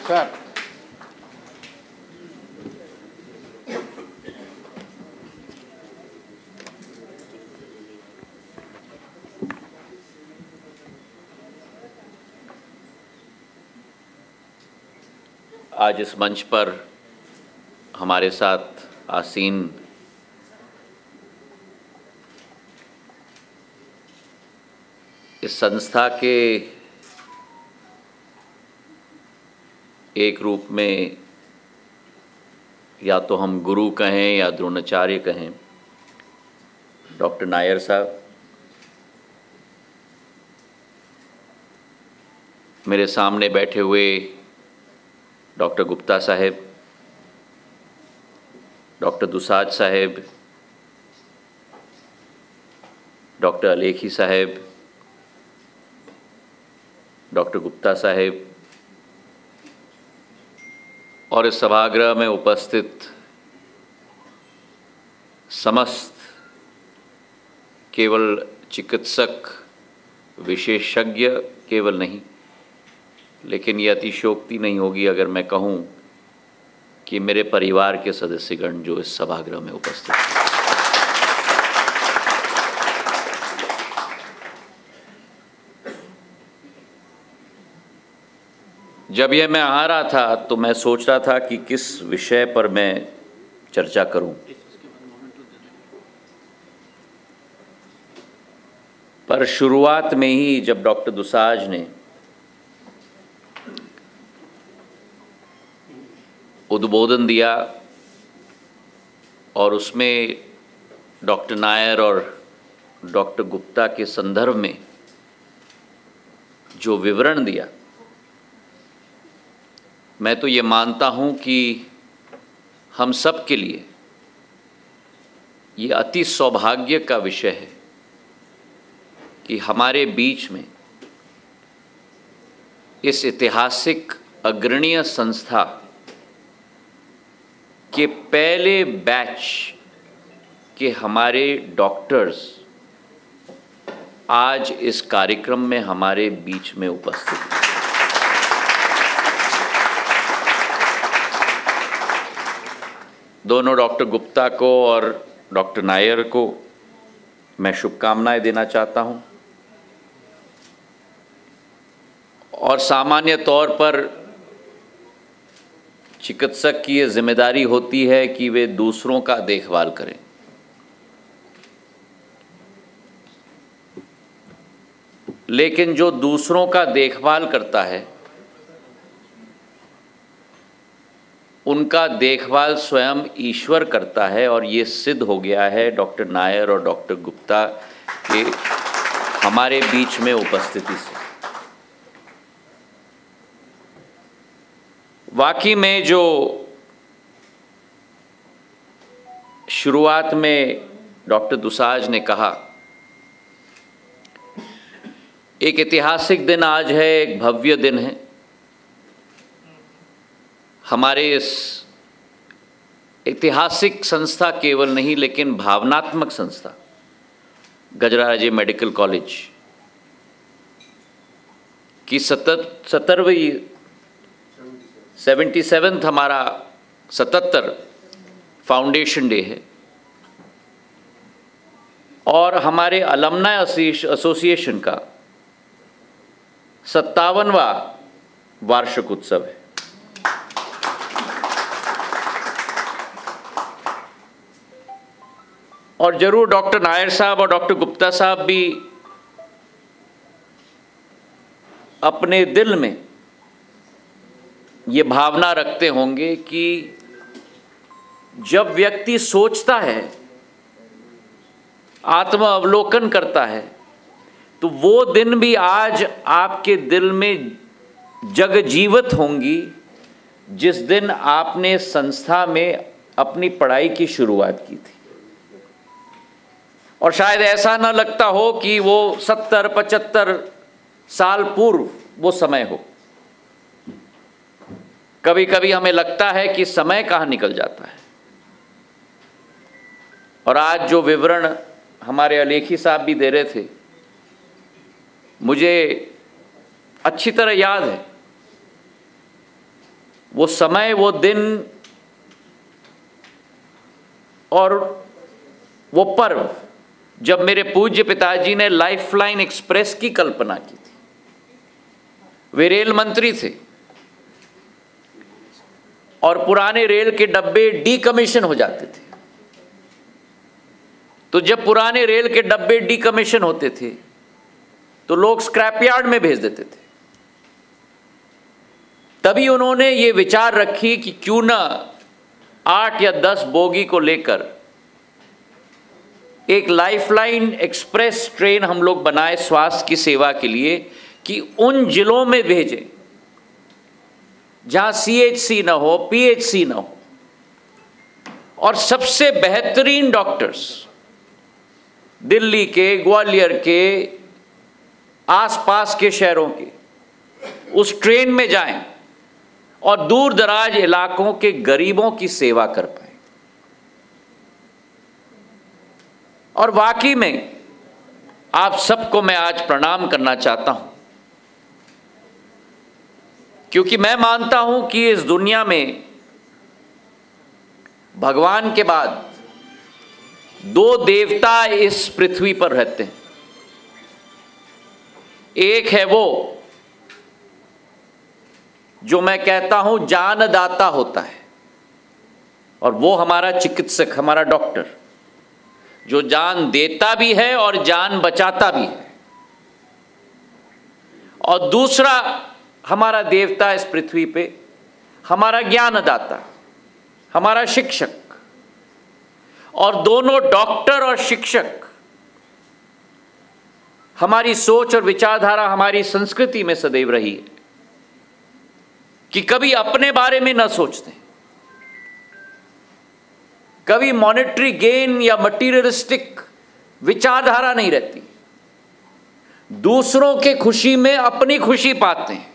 Sir, आज इस मंच पर हमारे साथ आसीन इस संस्था के एक रूप में या तो हम गुरु कहें या द्रोणाचार्य कहें, डॉक्टर नायर साहब, मेरे सामने बैठे हुए डॉक्टर गुप्ता साहेब, डॉक्टर दुसाज साहेब, डॉक्टर अलेखी साहेब, डॉक्टर गुप्ता साहेब और इस सभागृह में उपस्थित समस्त केवल चिकित्सक विशेषज्ञ केवल नहीं, लेकिन ये अतिशयोक्ति नहीं होगी अगर मैं कहूँ कि मेरे परिवार के सदस्यगण जो इस सभागृह में उपस्थित हैं। जब यह मैं आ रहा था तो मैं सोच रहा था कि किस विषय पर मैं चर्चा करूं, पर शुरुआत में ही जब डॉक्टर दुसाज ने उद्बोधन दिया और उसमें डॉक्टर नायर और डॉक्टर गुप्ता के संदर्भ में जो विवरण दिया, मैं तो ये मानता हूँ कि हम सब के लिए ये अति सौभाग्य का विषय है कि हमारे बीच में इस ऐतिहासिक अग्रणीय संस्था के पहले बैच के हमारे डॉक्टर्स आज इस कार्यक्रम में हमारे बीच में उपस्थित हैं। दोनों डॉक्टर गुप्ता को और डॉक्टर नायर को मैं शुभकामनाएं देना चाहता हूं और सामान्य तौर पर चिकित्सक की ये जिम्मेदारी होती है कि वे दूसरों का देखभाल करें, लेकिन जो दूसरों का देखभाल करता है उनका देखभाल स्वयं ईश्वर करता है, और ये सिद्ध हो गया है डॉक्टर नायर और डॉक्टर गुप्ता के हमारे बीच में उपस्थिति से। वाकई में जो शुरुआत में डॉक्टर दुसाज ने कहा, एक ऐतिहासिक दिन आज है, एक भव्य दिन है हमारे इस ऐतिहासिक संस्था केवल नहीं लेकिन भावनात्मक संस्था गजराराजे मेडिकल कॉलेज की 77th हमारा 77 फाउंडेशन डे है और हमारे अलमनाई एसोसिएशन का 57वां वार्षिक उत्सव है। और जरूर डॉक्टर नायर साहब और डॉक्टर गुप्ता साहब भी अपने दिल में ये भावना रखते होंगे कि जब व्यक्ति सोचता है, आत्म अवलोकन करता है, तो वो दिन भी आज आपके दिल में जगजीवित होंगी जिस दिन आपने संस्था में अपनी पढ़ाई की शुरुआत की थी। और शायद ऐसा न लगता हो कि वो 70-75 साल पूर्व वो समय हो। कभी कभी हमें लगता है कि समय कहाँ निकल जाता है। और आज जो विवरण हमारे अलेखी साहब भी दे रहे थे, मुझे अच्छी तरह याद है वो समय, वो दिन और वो पर्व जब मेरे पूज्य पिताजी ने लाइफलाइन एक्सप्रेस की कल्पना की थी। वे रेल मंत्री थे और पुराने रेल के डब्बे डीकमीशन हो जाते थे। तो जब पुराने रेल के डब्बे डीकमीशन होते थे तो लोग स्क्रैप यार्ड में भेज देते थे। तभी उन्होंने ये विचार रखी कि क्यों ना 8 या 10 बोगी को लेकर एक लाइफलाइन एक्सप्रेस ट्रेन हम लोग बनाए स्वास्थ्य की सेवा के लिए, कि उन जिलों में भेजें जहां CHC ना हो, PHC ना हो, और सबसे बेहतरीन डॉक्टर्स दिल्ली के, ग्वालियर के, आसपास के शहरों के उस ट्रेन में जाएं और दूर दराज इलाकों के गरीबों की सेवा कर पाए। और वाकई में आप सबको मैं आज प्रणाम करना चाहता हूं, क्योंकि मैं मानता हूं कि इस दुनिया में भगवान के बाद 2 देवता इस पृथ्वी पर रहते हैं। एक है वो जो मैं कहता हूं जानदाता होता है, और वो हमारा चिकित्सक, हमारा डॉक्टर, जो जान देता भी है और जान बचाता भी है। और दूसरा हमारा देवता इस पृथ्वी पे हमारा ज्ञानदाता, हमारा शिक्षक। और दोनों डॉक्टर और शिक्षक हमारी सोच और विचारधारा, हमारी संस्कृति में सदैव रही है कि कभी अपने बारे में न सोचते, कभी मॉनेटरी गेन या मटीरियलिस्टिक विचारधारा नहीं रहती, दूसरों के खुशी में अपनी खुशी पाते हैं।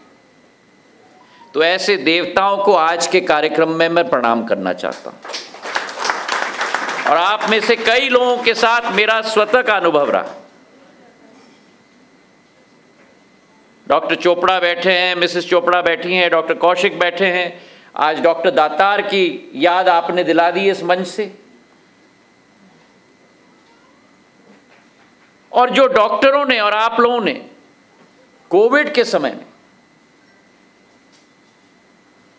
तो ऐसे देवताओं को आज के कार्यक्रम में मैं प्रणाम करना चाहता हूं। और आप में से कई लोगों के साथ मेरा स्वतः का अनुभव रहा। डॉक्टर चोपड़ा बैठे हैं, मिसेस चोपड़ा बैठी हैं, डॉक्टर कौशिक बैठे हैं। आज डॉक्टर दातार की याद आपने दिला दी इस मंच से। और जो डॉक्टरों ने और आप लोगों ने कोविड के समय में,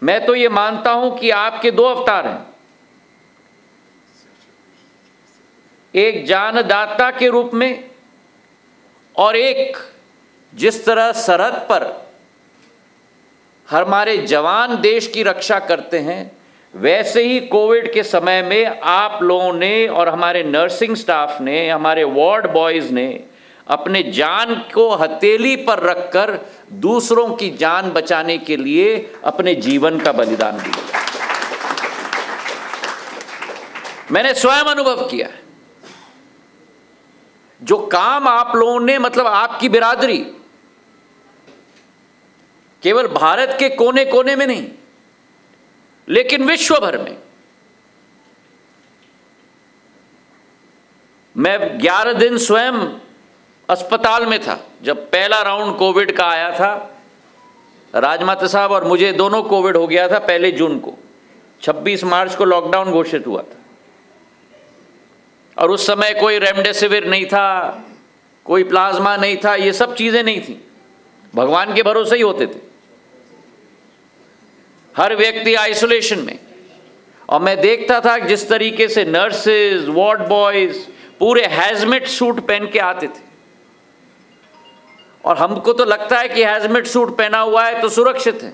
मैं तो ये मानता हूं कि आपके 2 अवतार हैं। एक जानदाता के रूप में, और एक जिस तरह सरहद पर हमारे जवान देश की रक्षा करते हैं, वैसे ही कोविड के समय में आप लोगों ने और हमारे नर्सिंग स्टाफ ने, हमारे वार्ड बॉयज ने अपने जान को हथेली पर रखकर दूसरों की जान बचाने के लिए अपने जीवन का बलिदान दिया। मैंने स्वयं अनुभव किया है। जो काम आप लोगों ने, मतलब आपकी बिरादरी, केवल भारत के कोने कोने में नहीं लेकिन विश्व भर में। मैं 11 दिन स्वयं अस्पताल में था जब पहला राउंड कोविड का आया था। राजमाता साहब और मुझे दोनों कोविड हो गया था 1 जून को। 26 मार्च को लॉकडाउन घोषित हुआ था और उस समय कोई रेमडेसिविर नहीं था, कोई प्लाज्मा नहीं था, ये सब चीजें नहीं थी। भगवान के भरोसे ही होते थे, हर व्यक्ति आइसोलेशन में। और मैं देखता था जिस तरीके से नर्सेज, वार्ड बॉयज पूरे हैजमेट सूट पहन के आते थे। और हमको तो लगता है कि हैजमेट सूट पहना हुआ है तो सुरक्षित है,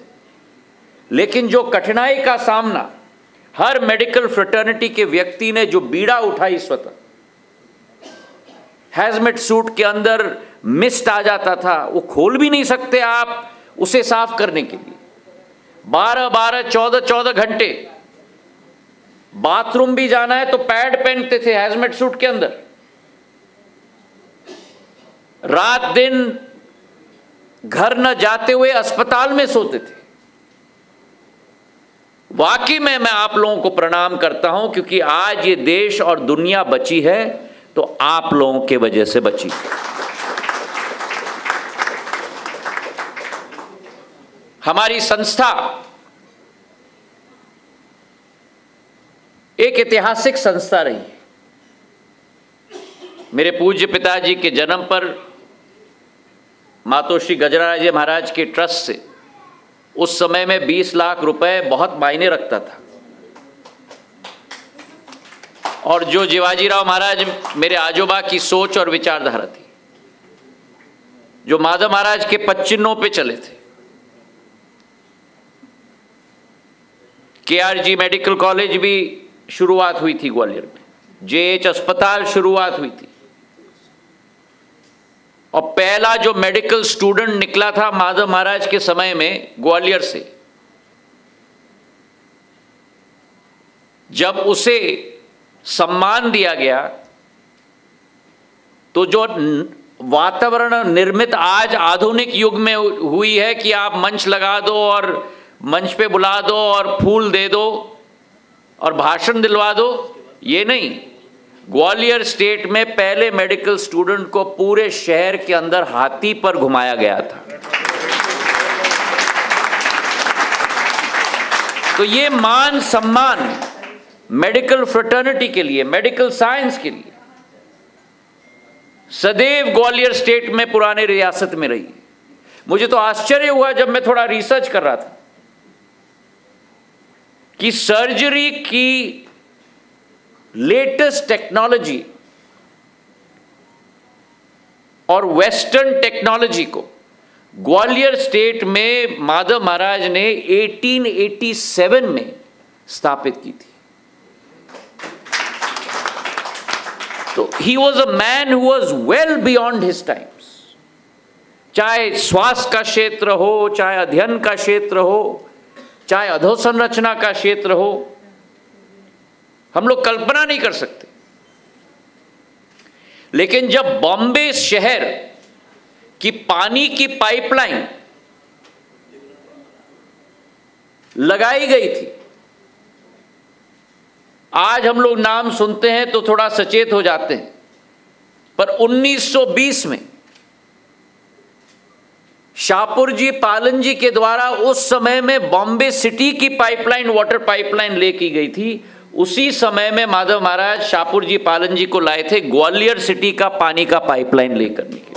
लेकिन जो कठिनाई का सामना हर मेडिकल फ्रेटर्निटी के व्यक्ति ने जो बीड़ा उठाई स्वतः, हैजमेट सूट के अंदर मिस्ट आ जाता था, वो खोल भी नहीं सकते आप उसे साफ करने के लिए। 12-12, 14-14 घंटे बाथरूम भी जाना है तो पैड पहनते थे हैजमेट सूट के अंदर। रात दिन घर न जाते हुए अस्पताल में सोते थे। वाकई में मैं आप लोगों को प्रणाम करता हूं, क्योंकि आज ये देश और दुनिया बची है तो आप लोगों के वजह से बची। हमारी संस्था एक ऐतिहासिक संस्था रही है। मेरे पूज्य पिताजी के जन्म पर मातोश्री गजराराजे महाराज के ट्रस्ट से उस समय में 20 लाख रुपए बहुत मायने रखता था। और जो जीवाजीराव महाराज मेरे आजोबा की सोच और विचारधारा थी, जो माधव महाराज के पच्चिन्नों पे चले थे, KRG मेडिकल कॉलेज भी शुरुआत हुई थी ग्वालियर में, JH अस्पताल शुरुआत हुई थी, और पहला जो मेडिकल स्टूडेंट निकला था माधव महाराज के समय में ग्वालियर से, जब उसे सम्मान दिया गया तो जो वातावरण निर्मित आज आधुनिक युग में हुई है कि आप मंच लगा दो और मंच पे बुला दो और फूल दे दो और भाषण दिलवा दो, ये नहीं। ग्वालियर स्टेट में पहले मेडिकल स्टूडेंट को पूरे शहर के अंदर हाथी पर घुमाया गया था। तो ये मान सम्मान मेडिकल फ्रेटर्निटी के लिए, मेडिकल साइंस के लिए सदैव ग्वालियर स्टेट में पुराने रियासत में रही। मुझे तो आश्चर्य हुआ जब मैं थोड़ा रिसर्च कर रहा था कि सर्जरी की लेटेस्ट टेक्नोलॉजी और वेस्टर्न टेक्नोलॉजी को ग्वालियर स्टेट में माधव महाराज ने 1887 में स्थापित की थी। तो he was a man who was well beyond his times. चाहे स्वास्थ्य का क्षेत्र हो, चाहे अध्ययन का क्षेत्र हो, चाहे अधोसंरचना का क्षेत्र हो, हम लोग कल्पना नहीं कर सकते। लेकिन जब बॉम्बे शहर की पानी की पाइपलाइन लगाई गई थी, आज हम लोग नाम सुनते हैं तो थोड़ा सचेत हो जाते हैं, पर 1920 में शाहपुर जी पालन जी के द्वारा उस समय में बॉम्बे सिटी की पाइपलाइन, वाटर पाइपलाइन ले की गई थी। उसी समय में माधव महाराज शाहपुर जी पालन जी को लाए थे ग्वालियर सिटी का पानी का पाइपलाइन लेकर के लिए।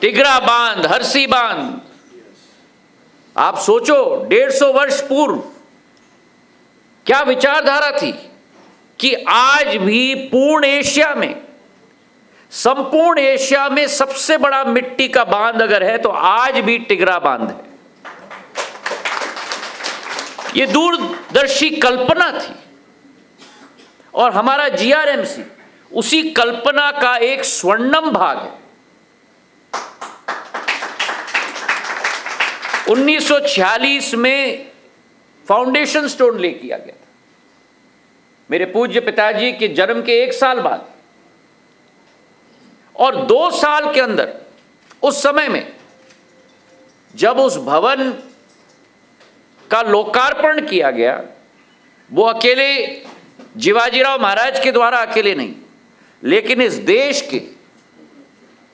तिगरा बांध, हरसी बांध, आप सोचो 150 वर्ष पूर्व क्या विचारधारा थी कि आज भी पूर्ण एशिया में, संपूर्ण एशिया में सबसे बड़ा मिट्टी का बांध अगर है तो आज भी तिगरा बांध है। ये दूरदर्शी कल्पना थी और हमारा GRMC उसी कल्पना का एक स्वर्णिम भाग है। 1946 में फाउंडेशन स्टोन ले किया गया था, मेरे पूज्य पिताजी के जन्म के 1 साल बाद, और 2 साल के अंदर उस समय में जब उस भवन का लोकार्पण किया गया, वो अकेले जीवाजीराव महाराज के द्वारा अकेले नहीं, लेकिन इस देश के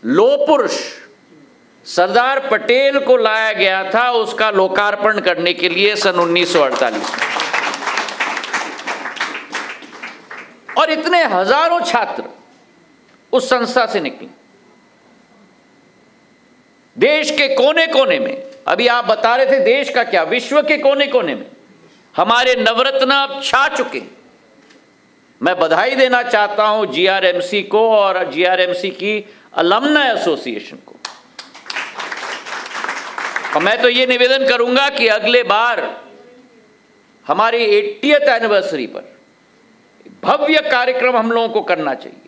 लोह पुरुष सरदार पटेल को लाया गया था उसका लोकार्पण करने के लिए सन 1948 में। और इतने हजारों छात्र उस संस्था से निकले, देश के कोने कोने में। अभी आप बता रहे थे देश का क्या, विश्व के कोने कोने में हमारे नवरत्न अब छा चुके। मैं बधाई देना चाहता हूं GRMC को और GRMC की अलमनाई एसोसिएशन को। और मैं तो ये निवेदन करूंगा कि अगले बार हमारी 80th एनिवर्सरी पर भव्य कार्यक्रम हम लोगों को करना चाहिए,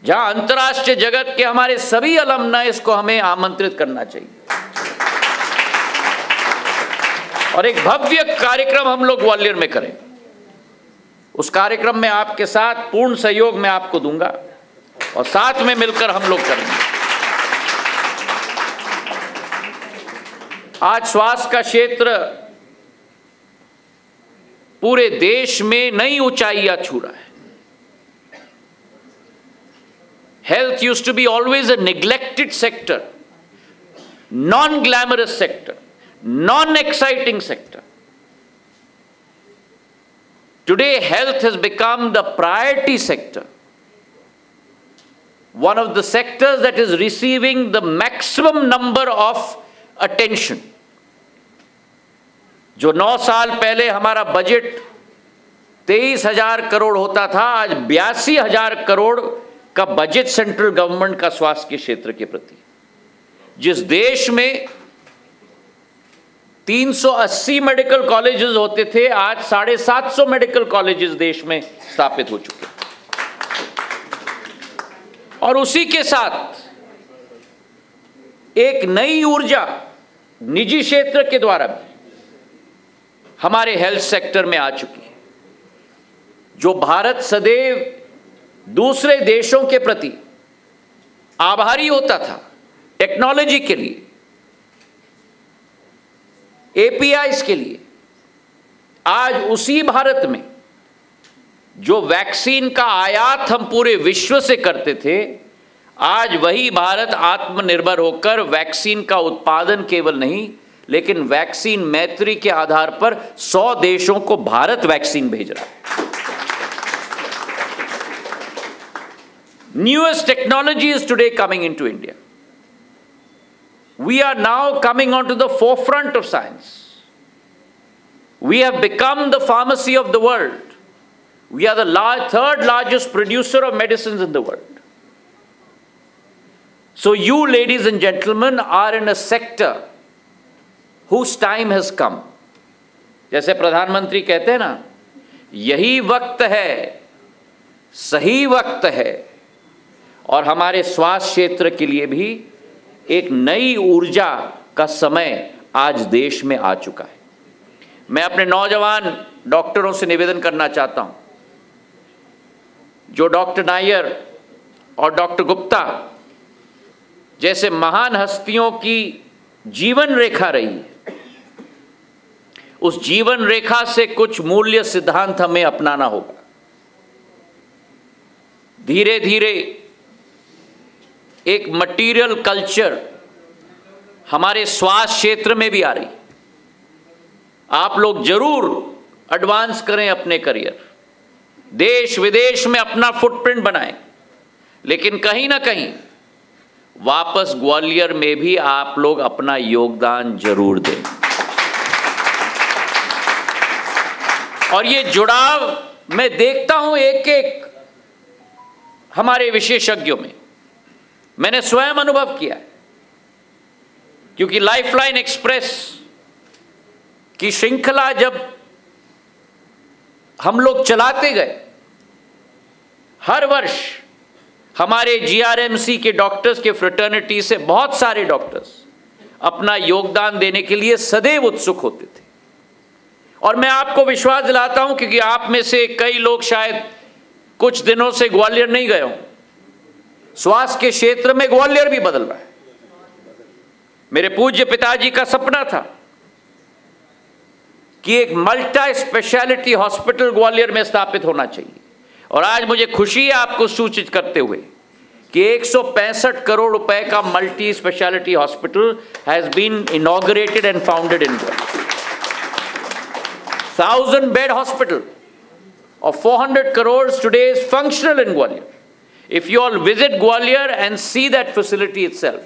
जहां अंतर्राष्ट्रीय जगत के हमारे सभी अलमनाइज को हमें आमंत्रित करना चाहिए, और एक भव्य कार्यक्रम हम लोग ग्वालियर में करें। उस कार्यक्रम में आपके साथ पूर्ण सहयोग मैं आपको दूंगा और साथ में मिलकर हम लोग करेंगे। आज स्वास्थ्य का क्षेत्र पूरे देश में नई ऊंचाइयां छू रहा है। Health used to be always a neglected sector, non-glamorous sector, non-exciting sector. Today, health has become the priority sector. One of the sectors that is receiving the maximum number of attention. जो 9 साल पहले हमारा budget 23,000 crore होता था, आज 82,000 करोड़ का budget central government का स्वास्थ्य के क्षेत्र के प्रति। जिस देश में 380 मेडिकल कॉलेजेस होते थे, आज 750 मेडिकल कॉलेजेस देश में स्थापित हो चुके हैं। और उसी के साथ एक नई ऊर्जा निजी क्षेत्र के द्वारा भी हमारे हेल्थ सेक्टर में आ चुकी है। जो भारत सदैव दूसरे देशों के प्रति आभारी होता था टेक्नोलॉजी के लिए, एपीआईज के लिए, आज उसी भारत में जो वैक्सीन का आयात हम पूरे विश्व से करते थे, आज वही भारत आत्मनिर्भर होकर वैक्सीन का उत्पादन केवल नहीं, लेकिन वैक्सीन मैत्री के आधार पर 100 देशों को भारत वैक्सीन भेज रहा है। Newest technology is today coming into India. We are now coming onto the forefront of science. We have become the pharmacy of the world. We are the third largest producer of medicines in the world. So you, ladies and gentlemen, are in a sector whose time has come. जैसे प्रधानमंत्री कहते हैं ना, यही वक्त है, सही वक्त है। और हमारे स्वास्थ्य क्षेत्र के लिए भी एक नई ऊर्जा का समय आज देश में आ चुका है। मैं अपने नौजवान डॉक्टरों से निवेदन करना चाहता हूं, जो डॉक्टर नायर और डॉक्टर गुप्ता जैसे महान हस्तियों की जीवन रेखा रही है, उस जीवन रेखा से कुछ मूल्य सिद्धांत हमें अपनाना होगा। धीरे धीरे एक मटीरियल कल्चर हमारे स्वास्थ्य क्षेत्र में भी आ रही। आप लोग जरूर एडवांस करें अपने करियर, देश विदेश में अपना फुटप्रिंट बनाएं, लेकिन कहीं ना कहीं वापस ग्वालियर में भी आप लोग अपना योगदान जरूर दें। और ये जुड़ाव मैं देखता हूं एक एक हमारे विशेषज्ञों में, मैंने स्वयं अनुभव किया है। क्योंकि लाइफलाइन एक्सप्रेस की श्रृंखला जब हम लोग चलाते गए, हर वर्ष हमारे जीआरएमसी के डॉक्टर्स के फ्रेटर्निटी से बहुत सारे डॉक्टर्स अपना योगदान देने के लिए सदैव उत्सुक होते थे। और मैं आपको विश्वास दिलाता हूं, क्योंकि आप में से कई लोग शायद कुछ दिनों से ग्वालियर नहीं गए हों, स्वास्थ्य के क्षेत्र में ग्वालियर भी बदल रहा है। मेरे पूज्य पिताजी का सपना था कि एक मल्टी स्पेशलिटी हॉस्पिटल ग्वालियर में स्थापित होना चाहिए, और आज मुझे खुशी है आपको सूचित करते हुए कि 165 करोड़ रुपए का multi specialty hospital has been inaugurated and founded in Gwalior. 1000 bed hospital of 400 crores today is functional in Gwalior. If you all visit Gwalior and see that facility itself,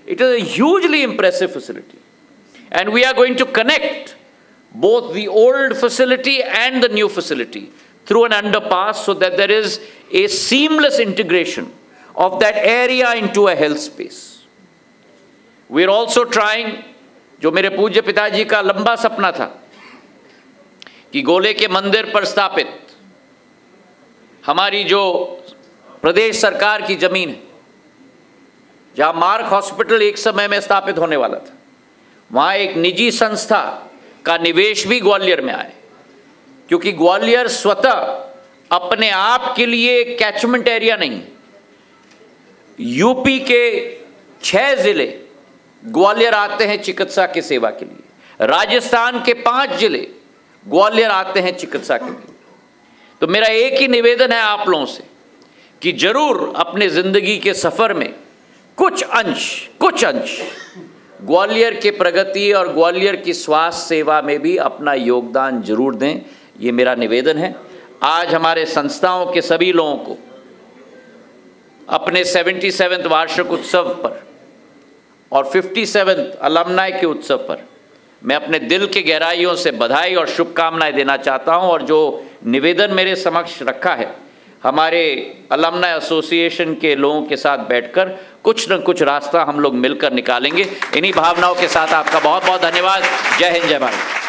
it is a hugely impressive facility. And we are going to connect both the old facility and the new facility through an underpass so that there is a seamless integration of that area into a health space. We are also trying, जो मेरे पूज्य पिताजी का लंबा सपना था, कि गोले के मंदिर पर स्थापित हमारी जो प्रदेश सरकार की जमीन है, जहां मार्क हॉस्पिटल एक समय में स्थापित होने वाला था, वहां एक निजी संस्था का निवेश भी ग्वालियर में आए। क्योंकि ग्वालियर स्वतः अपने आप के लिए एक कैचमेंट एरिया नहीं है। यूपी के 6 जिले ग्वालियर आते हैं चिकित्सा की सेवा के लिए, राजस्थान के 5 जिले ग्वालियर आते हैं चिकित्सा के लिए। तो मेरा एक ही निवेदन है आप लोगों से कि जरूर अपने जिंदगी के सफर में कुछ अंश ग्वालियर के प्रगति और ग्वालियर की स्वास्थ्य सेवा में भी अपना योगदान जरूर दें। ये मेरा निवेदन है। आज हमारे संस्थाओं के सभी लोगों को अपने 77वें वार्षिक उत्सव पर और 57वें अलमनाई के उत्सव पर मैं अपने दिल के गहराइयों से बधाई और शुभकामनाएं देना चाहता हूं। और जो निवेदन मेरे समक्ष रखा है, हमारे अलमनाई एसोसिएशन के लोगों के साथ बैठकर कुछ न कुछ रास्ता हम लोग मिलकर निकालेंगे। इन्हीं भावनाओं के साथ आपका बहुत बहुत धन्यवाद। जय हिंद, जय भारत।